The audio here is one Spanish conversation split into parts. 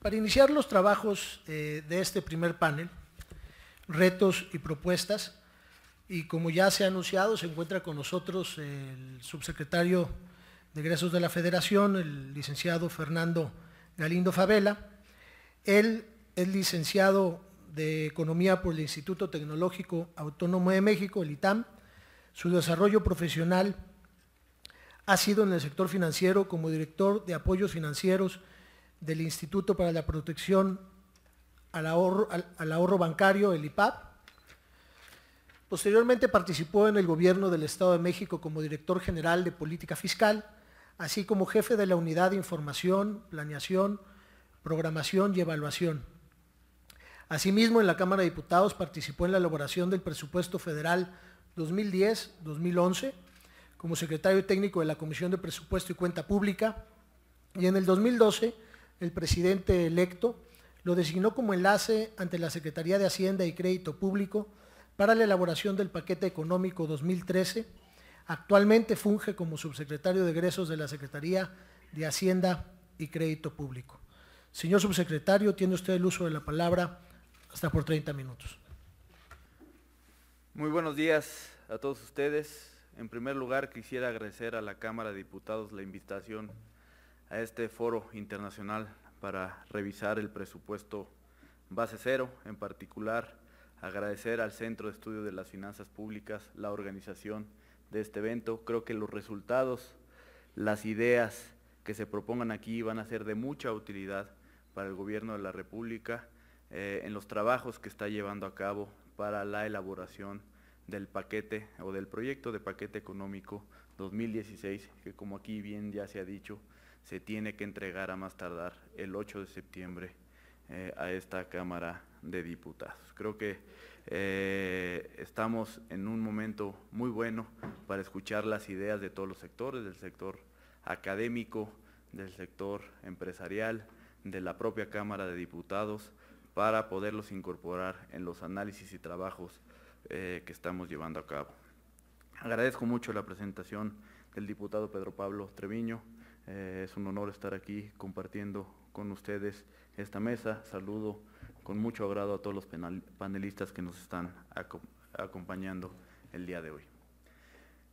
Para iniciar los trabajos de este primer panel, retos y propuestas, y como ya se ha anunciado, se encuentra con nosotros el subsecretario de Egresos de la Federación, el licenciado Fernando Galindo Favela. Él es licenciado de Economía por el Instituto Tecnológico Autónomo de México, el ITAM. Su desarrollo profesional ha sido en el sector financiero como director de apoyos financieros del Instituto para la Protección al Ahorro Bancario, el IPAB. Posteriormente participó en el gobierno del Estado de México como director general de Política Fiscal, así como jefe de la Unidad de Información, Planeación, Programación y Evaluación. Asimismo, en la Cámara de Diputados participó en la elaboración del Presupuesto Federal 2010-2011 como secretario técnico de la Comisión de Presupuesto y Cuenta Pública, y en el 2012 el presidente electo lo designó como enlace ante la Secretaría de Hacienda y Crédito Público para la elaboración del paquete económico 2013. Actualmente funge como subsecretario de Egresos de la Secretaría de Hacienda y Crédito Público. Señor subsecretario, tiene usted el uso de la palabra hasta por 30 minutos. Muy buenos días a todos ustedes. En primer lugar, quisiera agradecer a la Cámara de Diputados la invitación a este foro internacional para revisar el presupuesto base cero. En particular, agradecer al Centro de Estudio de las Finanzas Públicas la organización de este evento. Creo que los resultados, las ideas que se propongan aquí van a ser de mucha utilidad para el Gobierno de la República en los trabajos que está llevando a cabo para la elaboración del paquete o del proyecto de paquete económico 2016, que como aquí bien ya se ha dicho, se tiene que entregar a más tardar el 8 de septiembre a esta Cámara de Diputados. Creo que estamos en un momento muy bueno para escuchar las ideas de todos los sectores, del sector académico, del sector empresarial, de la propia Cámara de Diputados, para poderlos incorporar en los análisis y trabajos que estamos llevando a cabo. Agradezco mucho la presentación del diputado Pedro Pablo Treviño. Es un honor estar aquí compartiendo con ustedes esta mesa. Saludo con mucho agrado a todos los panelistas que nos están acompañando el día de hoy.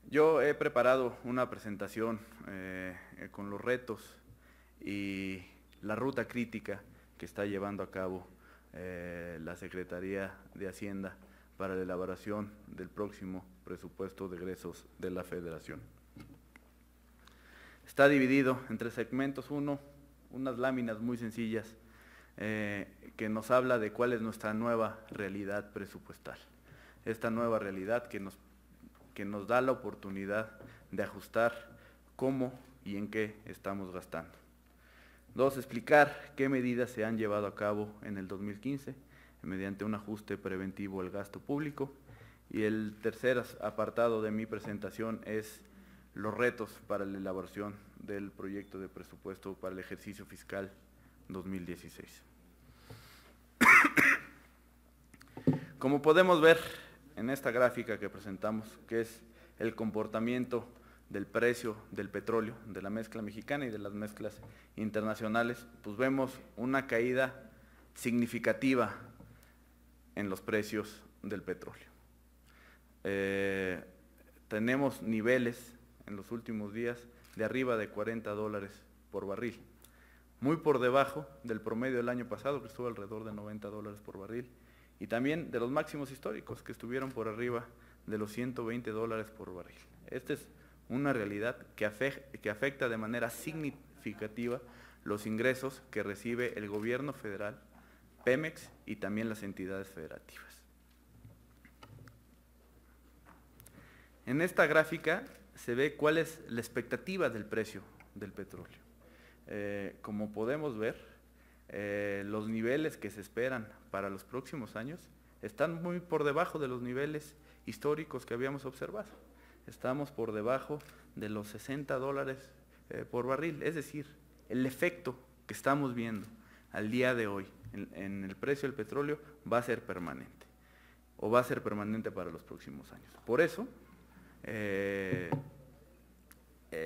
Yo he preparado una presentación con los retos y la ruta crítica que está llevando a cabo la Secretaría de Hacienda para la elaboración del próximo presupuesto de egresos de la Federación. Está dividido en tres segmentos. Uno, unas láminas muy sencillas que nos habla de cuál es nuestra nueva realidad presupuestal. Esta nueva realidad que nos da la oportunidad de ajustar cómo y en qué estamos gastando. Dos, explicar qué medidas se han llevado a cabo en el 2015 mediante un ajuste preventivo al gasto público. Y el tercer apartado de mi presentación es los retos para la elaboración del proyecto de presupuesto para el ejercicio fiscal 2016. Como podemos ver en esta gráfica que presentamos, que es el comportamiento del precio del petróleo, de la mezcla mexicana y de las mezclas internacionales, pues vemos una caída significativa en los precios del petróleo. Tenemos niveles en los últimos días de arriba de $40 por barril, muy por debajo del promedio del año pasado, que estuvo alrededor de $90 por barril, y también de los máximos históricos, que estuvieron por arriba de los $120 por barril. Esta es una realidad que afecta de manera significativa los ingresos que recibe el gobierno federal, Pemex y también las entidades federativas. En esta gráfica se ve cuál es la expectativa del precio del petróleo. Como podemos ver, los niveles que se esperan para los próximos años están muy por debajo de los niveles históricos que habíamos observado. Estamos por debajo de los $60 por barril, es decir, el efecto que estamos viendo al día de hoy en el precio del petróleo va a ser permanente, o va a ser permanente para los próximos años. Por eso,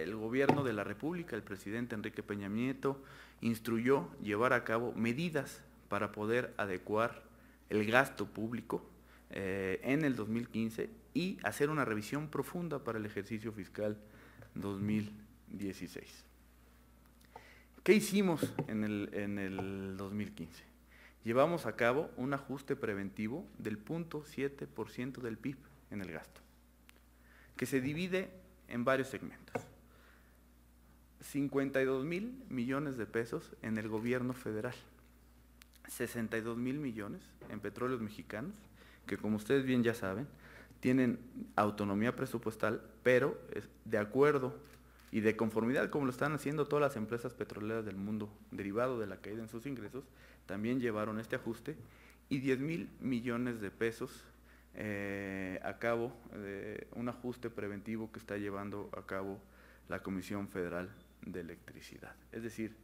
el gobierno de la República, el presidente Enrique Peña Nieto, instruyó llevar a cabo medidas para poder adecuar el gasto público en el 2015 y hacer una revisión profunda para el ejercicio fiscal 2016. ¿Qué hicimos en el 2015? Llevamos a cabo un ajuste preventivo del 0.7% del PIB en el gasto, que se divide en varios segmentos. 52,000 millones de pesos en el gobierno federal, 62,000 millones en Petróleos Mexicanos, que como ustedes bien ya saben, tienen autonomía presupuestal, pero de acuerdo y de conformidad, como lo están haciendo todas las empresas petroleras del mundo, derivado de la caída en sus ingresos, también llevaron este ajuste, y 10,000 millones de pesos a cabo de un ajuste preventivo que está llevando a cabo la Comisión Federal de Electricidad. Es decir,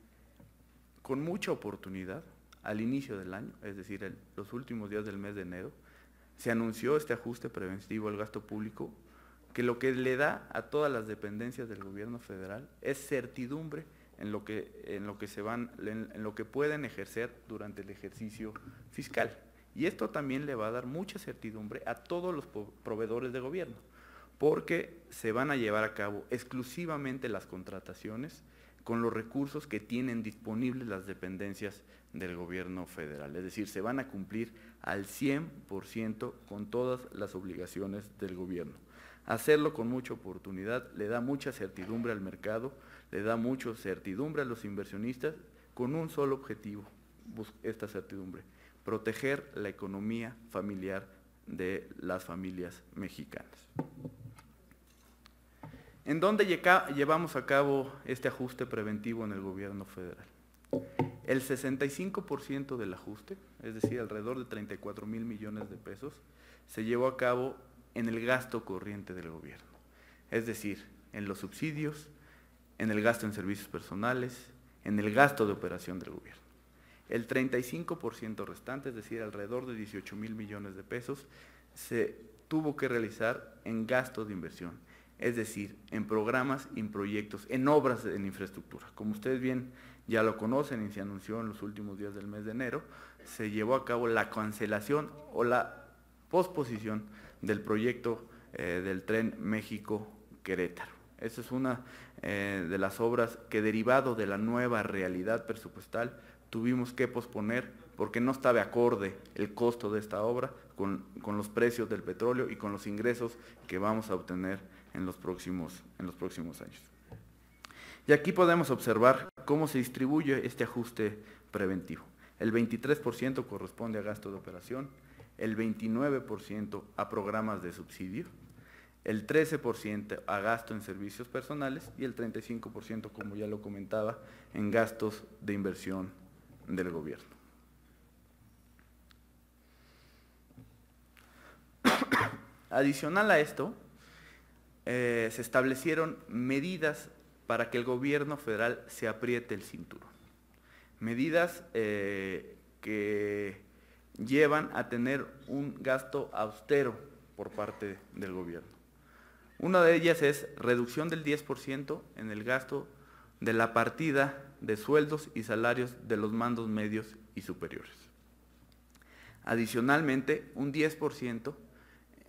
con mucha oportunidad, al inicio del año, es decir, los últimos días del mes de enero, se anunció este ajuste preventivo al gasto público, que lo que le da a todas las dependencias del gobierno federal es certidumbre en lo que pueden ejercer durante el ejercicio fiscal. Y esto también le va a dar mucha certidumbre a todos los proveedores de gobierno, porque se van a llevar a cabo exclusivamente las contrataciones con los recursos que tienen disponibles las dependencias del gobierno federal. Es decir, se van a cumplir al 100% con todas las obligaciones del gobierno. Hacerlo con mucha oportunidad le da mucha certidumbre al mercado, le da mucha certidumbre a los inversionistas, con un solo objetivo, esta certidumbre: proteger la economía familiar de las familias mexicanas. ¿En dónde llevamos a cabo este ajuste preventivo en el gobierno federal? El 65% del ajuste, es decir, alrededor de 34,000 millones de pesos, se llevó a cabo en el gasto corriente del gobierno, es decir, en los subsidios, en el gasto en servicios personales, en el gasto de operación del gobierno. El 35% restante, es decir, alrededor de 18,000 millones de pesos, se tuvo que realizar en gasto de inversión, es decir, en programas y en proyectos, en obras en infraestructura. Como ustedes bien ya lo conocen y se anunció en los últimos días del mes de enero, se llevó a cabo la cancelación o la posposición del proyecto del Tren México-Querétaro. Esa es una de las obras que, derivado de la nueva realidad presupuestal, tuvimos que posponer porque no estaba acorde el costo de esta obra con los precios del petróleo y con los ingresos que vamos a obtener en los próximos años. Y aquí podemos observar cómo se distribuye este ajuste preventivo. El 23% corresponde a gasto de operación, el 29% a programas de subsidio, el 13% a gasto en servicios personales y el 35%, como ya lo comentaba, en gastos de inversión del gobierno. Adicional a esto, se establecieron medidas para que el gobierno federal se apriete el cinturón. Medidas que llevan a tener un gasto austero por parte del gobierno. Una de ellas es reducción del 10% en el gasto de la partida de sueldos y salarios de los mandos medios y superiores. Adicionalmente, un 10%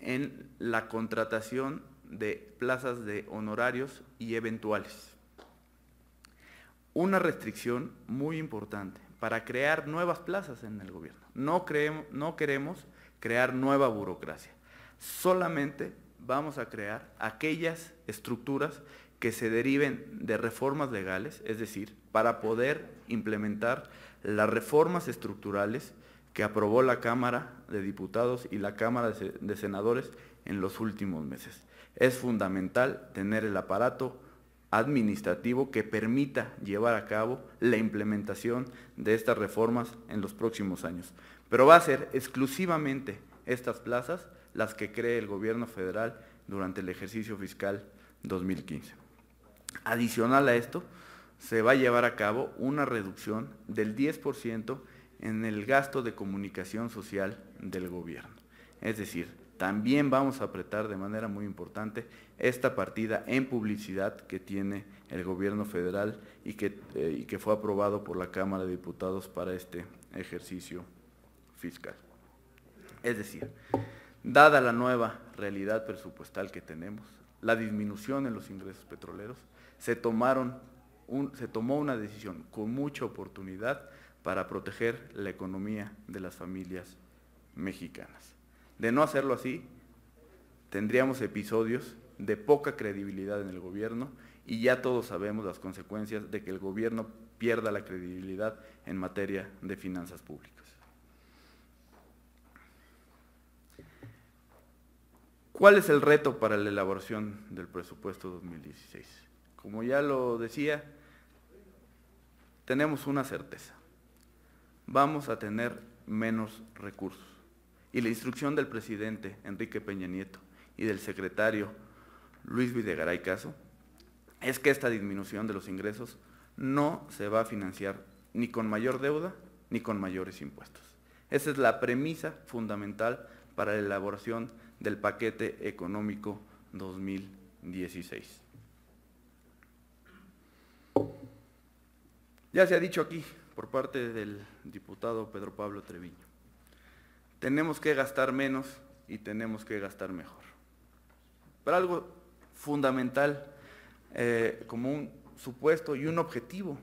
en la contratación de plazas de honorarios y eventuales. Una restricción muy importante para crear nuevas plazas en el gobierno. No queremos crear nueva burocracia. Solamente vamos a crear aquellas estructuras que se deriven de reformas legales, es decir, para poder implementar las reformas estructurales que aprobó la Cámara de Diputados y la Cámara de Senadores en los últimos meses. Es fundamental tener el aparato administrativo que permita llevar a cabo la implementación de estas reformas en los próximos años. Pero va a ser exclusivamente estas plazas las que cree el gobierno federal durante el ejercicio fiscal 2015. Adicional a esto, se va a llevar a cabo una reducción del 10% en el gasto de comunicación social del gobierno. Es decir, También vamos a apretar de manera muy importante esta partida en publicidad que tiene el gobierno federal y que fue aprobado por la Cámara de Diputados para este ejercicio fiscal. Es decir, dada la nueva realidad presupuestal que tenemos, la disminución en los ingresos petroleros, se tomó una decisión con mucha oportunidad para proteger la economía de las familias mexicanas. De no hacerlo así, tendríamos episodios de poca credibilidad en el gobierno y ya todos sabemos las consecuencias de que el gobierno pierda la credibilidad en materia de finanzas públicas. ¿Cuál es el reto para la elaboración del presupuesto 2016? Como ya lo decía, tenemos una certeza: vamos a tener menos recursos. Y la instrucción del presidente Enrique Peña Nieto y del secretario Luis Videgaray Caso es que esta disminución de los ingresos no se va a financiar ni con mayor deuda ni con mayores impuestos. Esa es la premisa fundamental para la elaboración del paquete económico 2016. Ya se ha dicho aquí por parte del diputado Pedro Pablo Treviño: tenemos que gastar menos y tenemos que gastar mejor. Pero algo fundamental, como un supuesto y un objetivo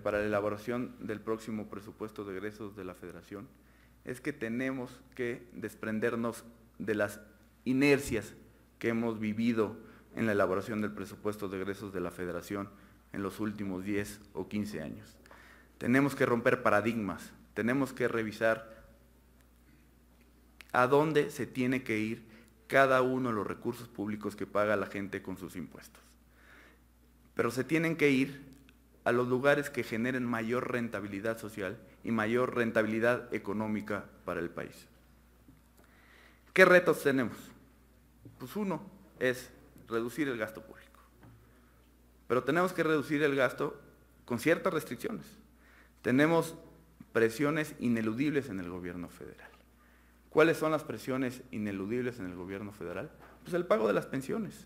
para la elaboración del próximo presupuesto de egresos de la Federación, es que tenemos que desprendernos de las inercias que hemos vivido en la elaboración del presupuesto de egresos de la Federación en los últimos 10 o 15 años. Tenemos que romper paradigmas, tenemos que revisar a dónde se tiene que ir cada uno de los recursos públicos que paga la gente con sus impuestos. Pero se tienen que ir a los lugares que generen mayor rentabilidad social y mayor rentabilidad económica para el país. ¿Qué retos tenemos? Pues uno es reducir el gasto público. Pero tenemos que reducir el gasto con ciertas restricciones. Tenemos presiones ineludibles en el gobierno federal. ¿Cuáles son las presiones ineludibles en el gobierno federal? Pues el pago de las pensiones.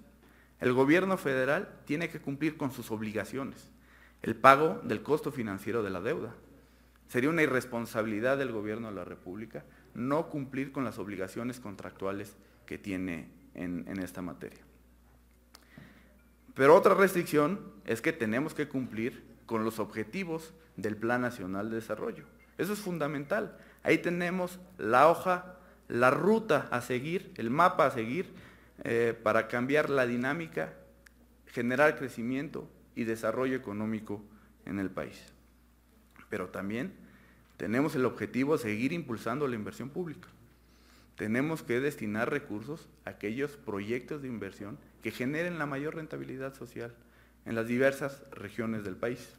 El gobierno federal tiene que cumplir con sus obligaciones, el pago del costo financiero de la deuda. Sería una irresponsabilidad del gobierno de la República no cumplir con las obligaciones contractuales que tiene en esta materia. Pero otra restricción es que tenemos que cumplir con los objetivos del Plan Nacional de Desarrollo. Eso es fundamental. Ahí tenemos la hoja, la ruta a seguir, el mapa a seguir para cambiar la dinámica, generar crecimiento y desarrollo económico en el país. Pero también tenemos el objetivo de seguir impulsando la inversión pública. Tenemos que destinar recursos a aquellos proyectos de inversión que generen la mayor rentabilidad social en las diversas regiones del país.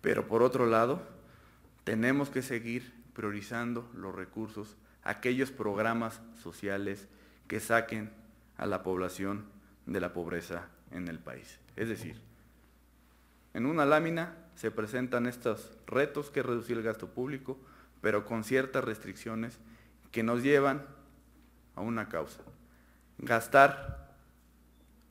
Pero por otro lado, tenemos que seguir priorizando los recursos a aquellos programas sociales que saquen a la población de la pobreza en el país. Es decir, en una lámina se presentan estos retos, que es reducir el gasto público, pero con ciertas restricciones que nos llevan a una causa: gastar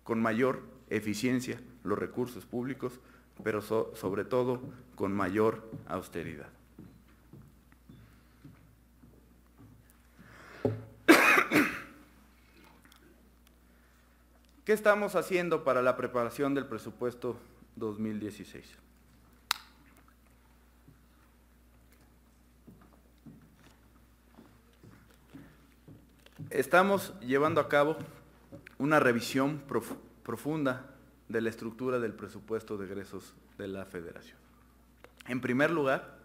con mayor eficiencia los recursos públicos, pero sobre todo con mayor austeridad. ¿Qué estamos haciendo para la preparación del presupuesto 2016? Estamos llevando a cabo una revisión profunda de la estructura del presupuesto de egresos de la Federación. En primer lugar,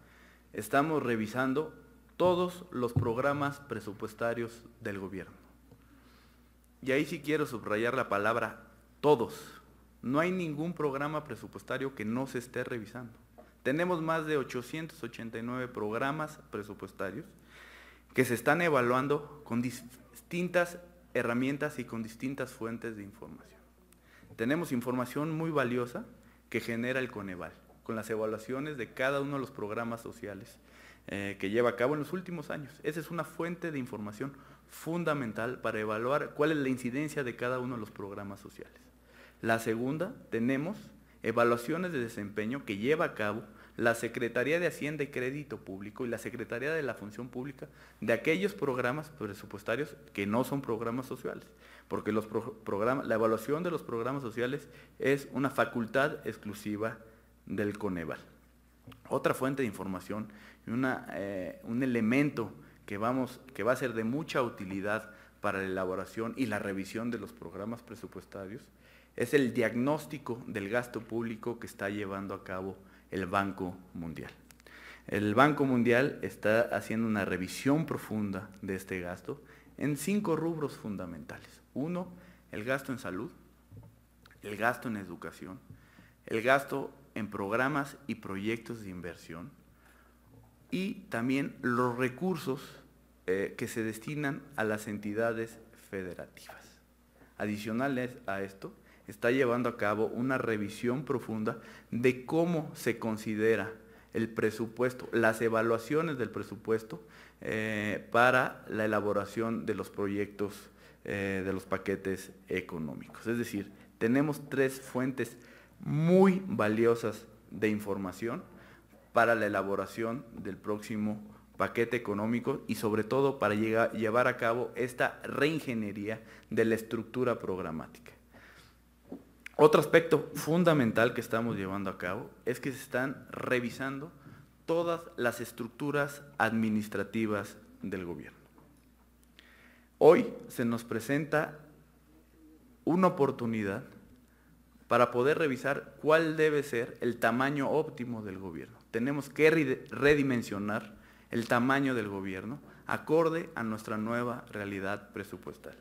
estamos revisando todos los programas presupuestarios del gobierno. Y ahí sí quiero subrayar la palabra todos. No hay ningún programa presupuestario que no se esté revisando. Tenemos más de 889 programas presupuestarios que se están evaluando con distintas herramientas y con distintas fuentes de información. Tenemos información muy valiosa que genera el Coneval, con las evaluaciones de cada uno de los programas sociales que lleva a cabo en los últimos años. Esa es una fuente de información fundamental para evaluar cuál es la incidencia de cada uno de los programas sociales. La segunda, tenemos evaluaciones de desempeño que lleva a cabo la Secretaría de Hacienda y Crédito Público y la Secretaría de la Función Pública de aquellos programas presupuestarios que no son programas sociales, porque la evaluación de los programas sociales es una facultad exclusiva del Coneval. Otra fuente de información y un elemento que va a ser de mucha utilidad para la elaboración y la revisión de los programas presupuestarios es el diagnóstico del gasto público que está llevando a cabo el Banco Mundial. El Banco Mundial está haciendo una revisión profunda de este gasto en 5 rubros fundamentales. 1, el gasto en salud, el gasto en educación, el gasto en programas y proyectos de inversión y también los recursos que se destinan a las entidades federativas. Adicionales a esto, está llevando a cabo una revisión profunda de cómo se considera el presupuesto, las evaluaciones del presupuesto para la elaboración de los proyectos de los paquetes económicos. Es decir, tenemos 3 fuentes muy valiosas de información para la elaboración del próximo paquete económico y sobre todo para llevar a cabo esta reingeniería de la estructura programática. Otro aspecto fundamental que estamos llevando a cabo es que se están revisando todas las estructuras administrativas del gobierno. Hoy se nos presenta una oportunidad para poder revisar cuál debe ser el tamaño óptimo del gobierno. Tenemos que redimensionar el tamaño del gobierno acorde a nuestra nueva realidad presupuestaria.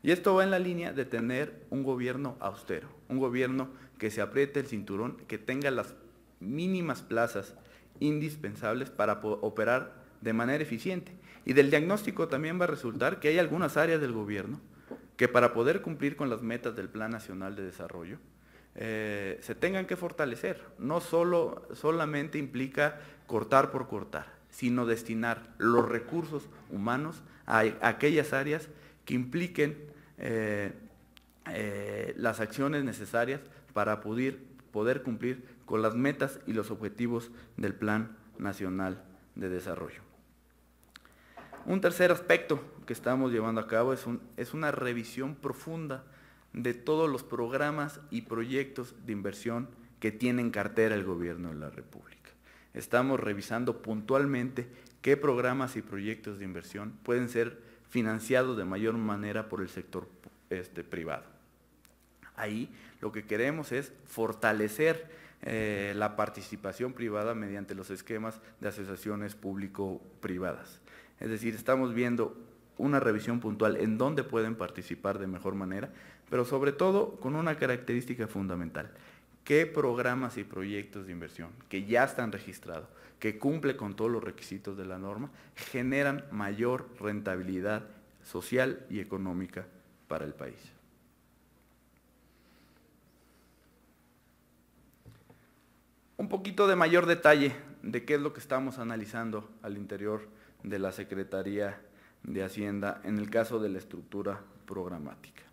Y esto va en la línea de tener un gobierno austero, un gobierno que se apriete el cinturón, que tenga las mínimas plazas indispensables para operar de manera eficiente. Y del diagnóstico también va a resultar que hay algunas áreas del gobierno que para poder cumplir con las metas del Plan Nacional de Desarrollo se tengan que fortalecer. No solamente implica cortar por cortar, sino destinar los recursos humanos a aquellas áreas que impliquen las acciones necesarias para poder cumplir con las metas y los objetivos del Plan Nacional de Desarrollo. Un tercer aspecto que estamos llevando a cabo es una revisión profunda de todos los programas y proyectos de inversión que tiene en cartera el Gobierno de la República. Estamos revisando puntualmente qué programas y proyectos de inversión pueden ser financiados de mayor manera por el sector privado. Ahí lo que queremos es fortalecer la participación privada mediante los esquemas de asociaciones público-privadas. Es decir, estamos viendo una revisión puntual en dónde pueden participar de mejor manera, pero sobre todo con una característica fundamental: qué programas y proyectos de inversión que ya están registrados, que cumplen con todos los requisitos de la norma, generan mayor rentabilidad social y económica para el país. Un poquito de mayor detalle de qué es lo que estamos analizando al interior de la Secretaría de Hacienda en el caso de la estructura programática.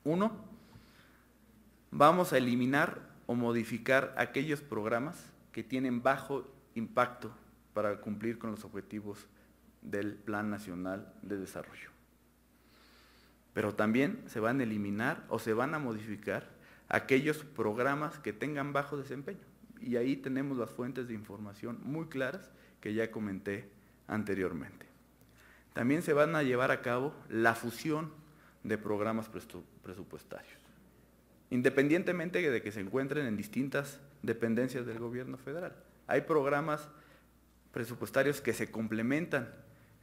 1, vamos a eliminar o modificar aquellos programas que tienen bajo impacto para cumplir con los objetivos del Plan Nacional de Desarrollo. Pero también se van a eliminar o se van a modificar aquellos programas que tengan bajo desempeño. Y ahí tenemos las fuentes de información muy claras que ya comenté anteriormente. También se van a llevar a cabo la fusión de programas presupuestarios, independientemente de que se encuentren en distintas dependencias del gobierno federal. Hay programas presupuestarios que se complementan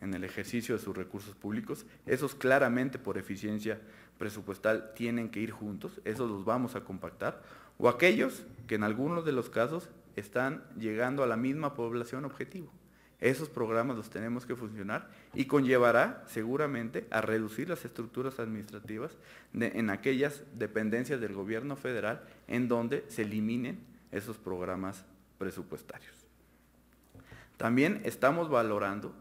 en el ejercicio de sus recursos públicos. Esos claramente por eficiencia presupuestal tienen que ir juntos, esos los vamos a compactar, o aquellos que en algunos de los casos están llegando a la misma población objetivo. Esos programas los tenemos que funcionar y conllevará seguramente a reducir las estructuras administrativas en aquellas dependencias del gobierno federal en donde se eliminen esos programas presupuestarios. También estamos valorando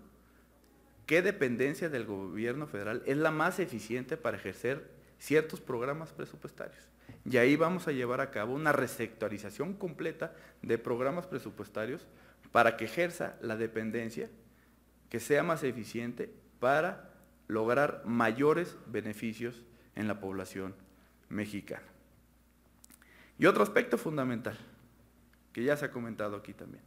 qué dependencia del gobierno federal es la más eficiente para ejercer ciertos programas presupuestarios. Y ahí vamos a llevar a cabo una resectorización completa de programas presupuestarios para que ejerza la dependencia, que sea más eficiente para lograr mayores beneficios en la población mexicana. Y otro aspecto fundamental, que ya se ha comentado aquí también,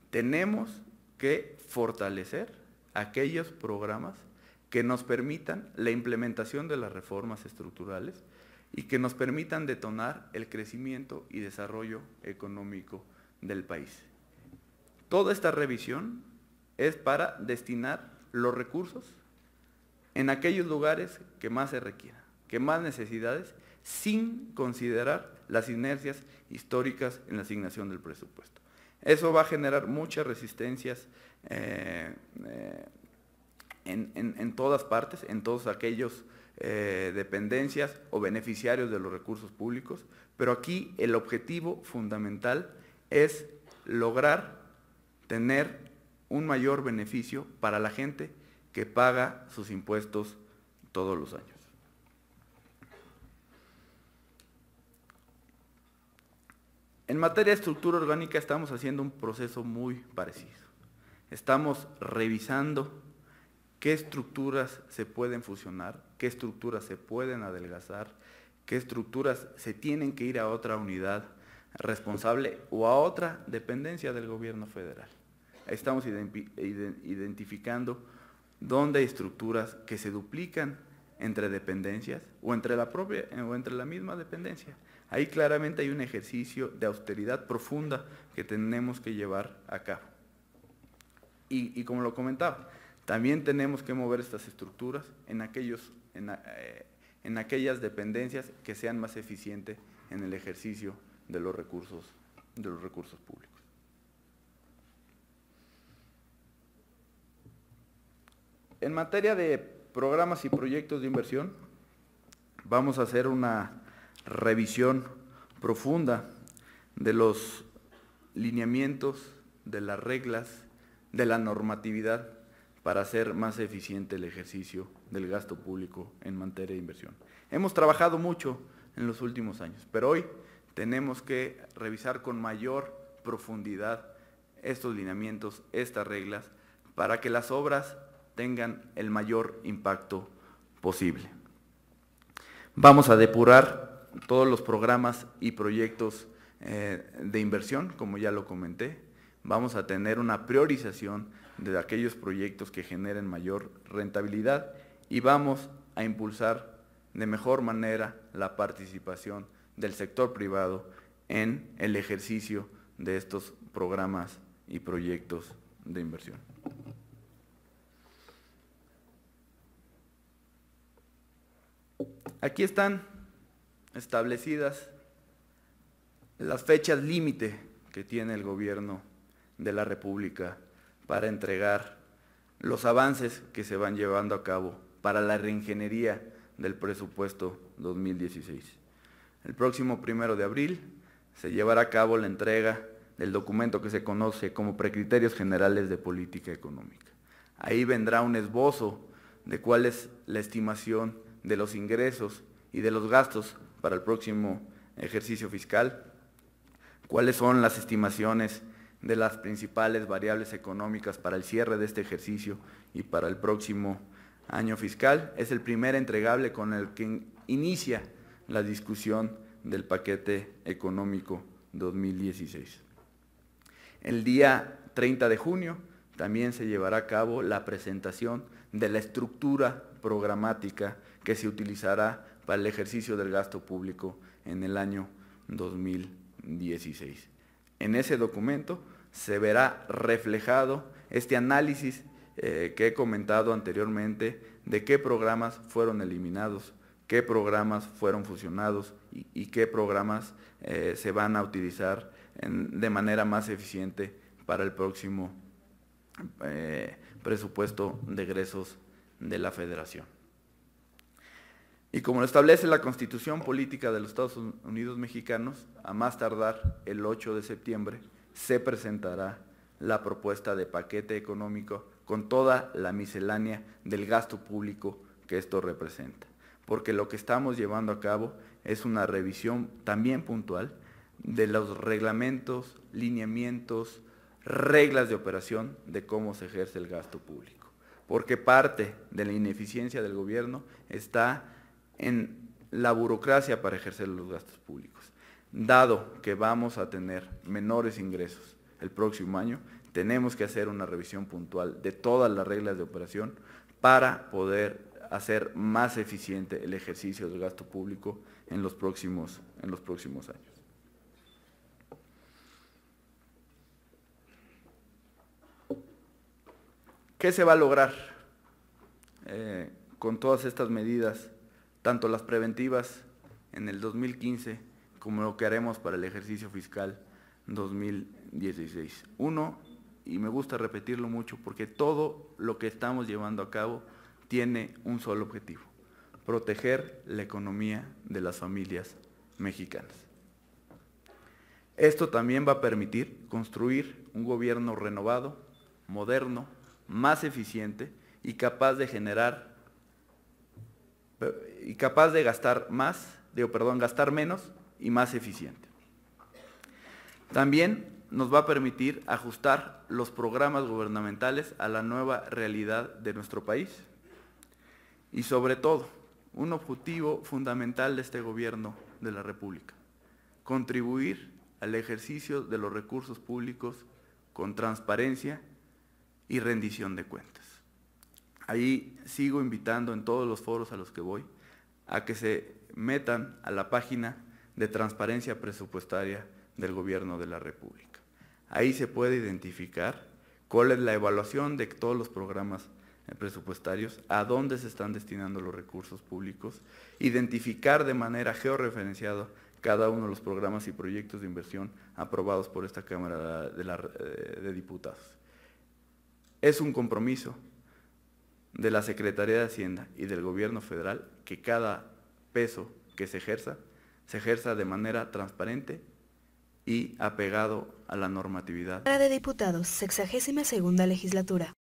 tenemos que fortalecer aquellos programas que nos permitan la implementación de las reformas estructurales y que nos permitan detonar el crecimiento y desarrollo económico del país. Toda esta revisión es para destinar los recursos en aquellos lugares que más se requieran, que más necesidades, sin considerar las inercias históricas en la asignación del presupuesto. Eso va a generar muchas resistencias en todas partes, en todos aquellos dependencias o beneficiarios de los recursos públicos, pero aquí el objetivo fundamental es lograr tener un mayor beneficio para la gente que paga sus impuestos todos los años. En materia de estructura orgánica estamos haciendo un proceso muy parecido. Estamos revisando qué estructuras se pueden fusionar, qué estructuras se pueden adelgazar, qué estructuras se tienen que ir a otra unidad responsable o a otra dependencia del gobierno federal. Estamos identificando dónde hay estructuras que se duplican entre dependencias o entre la misma dependencia. Ahí claramente hay un ejercicio de austeridad profunda que tenemos que llevar a cabo. Y como lo comentaba, también tenemos que mover estas estructuras en aquellas dependencias que sean más eficientes en el ejercicio de los recursos públicos. En materia de programas y proyectos de inversión, vamos a hacer una revisión profunda de los lineamientos, de las reglas, de la normatividad para hacer más eficiente el ejercicio del gasto público en materia de inversión. Hemos trabajado mucho en los últimos años, pero hoy tenemos que revisar con mayor profundidad estos lineamientos, estas reglas, para que las obras tengan el mayor impacto posible. Vamos a depurar todos los programas y proyectos de inversión, como ya lo comenté. Vamos a tener una priorización de aquellos proyectos que generen mayor rentabilidad y vamos a impulsar de mejor manera la participación del sector privado en el ejercicio de estos programas y proyectos de inversión. Aquí están establecidas las fechas límite que tiene el gobierno de la República para entregar los avances que se van llevando a cabo para la reingeniería del presupuesto 2016. El próximo 1 de abril se llevará a cabo la entrega del documento que se conoce como Precriterios Generales de Política Económica. Ahí vendrá un esbozo de cuál es la estimación de los ingresos y de los gastos para el próximo ejercicio fiscal, cuáles son las estimaciones de las principales variables económicas para el cierre de este ejercicio y para el próximo año fiscal. Es el primer entregable con el que inicia la discusión del paquete económico 2016. El día 30 de junio también se llevará a cabo la presentación de la estructura programática que se utilizará para el ejercicio del gasto público en el año 2016. En ese documento se verá reflejado este análisis que he comentado anteriormente de qué programas fueron eliminados, qué programas fueron fusionados y qué programas se van a utilizar de manera más eficiente para el próximo presupuesto de egresos de la Federación. Y como lo establece la Constitución Política de los Estados Unidos Mexicanos, a más tardar el 8 de septiembre se presentará la propuesta de paquete económico con toda la miscelánea del gasto público que esto representa. Porque lo que estamos llevando a cabo es una revisión también puntual de los reglamentos, lineamientos, reglas de operación de cómo se ejerce el gasto público. Porque parte de la ineficiencia del gobierno está en la burocracia para ejercer los gastos públicos. Dado que vamos a tener menores ingresos el próximo año, tenemos que hacer una revisión puntual de todas las reglas de operación para poder hacer más eficiente el ejercicio del gasto público en los próximos años. ¿Qué se va a lograr con todas estas medidas, tanto las preventivas en el 2015 como lo que haremos para el ejercicio fiscal 2016? Uno, y me gusta repetirlo mucho, porque todo lo que estamos llevando a cabo tiene un solo objetivo: proteger la economía de las familias mexicanas. Esto también va a permitir construir un gobierno renovado, moderno, más eficiente y capaz de gastar menos y más eficiente. También nos va a permitir ajustar los programas gubernamentales a la nueva realidad de nuestro país. Y sobre todo, un objetivo fundamental de este gobierno de la República: contribuir al ejercicio de los recursos públicos con transparencia y rendición de cuentas. Ahí sigo invitando en todos los foros a los que voy a que se metan a la página de transparencia presupuestaria del Gobierno de la República. Ahí se puede identificar cuál es la evaluación de todos los programas presupuestarios, a dónde se están destinando los recursos públicos, identificar de manera georreferenciada cada uno de los programas y proyectos de inversión aprobados por esta Cámara de Diputados. Es un compromiso de la Secretaría de Hacienda y del Gobierno federal que cada peso que se ejerza de manera transparente y apegado a la normatividad. Cámara de Diputados, 62ª legislatura.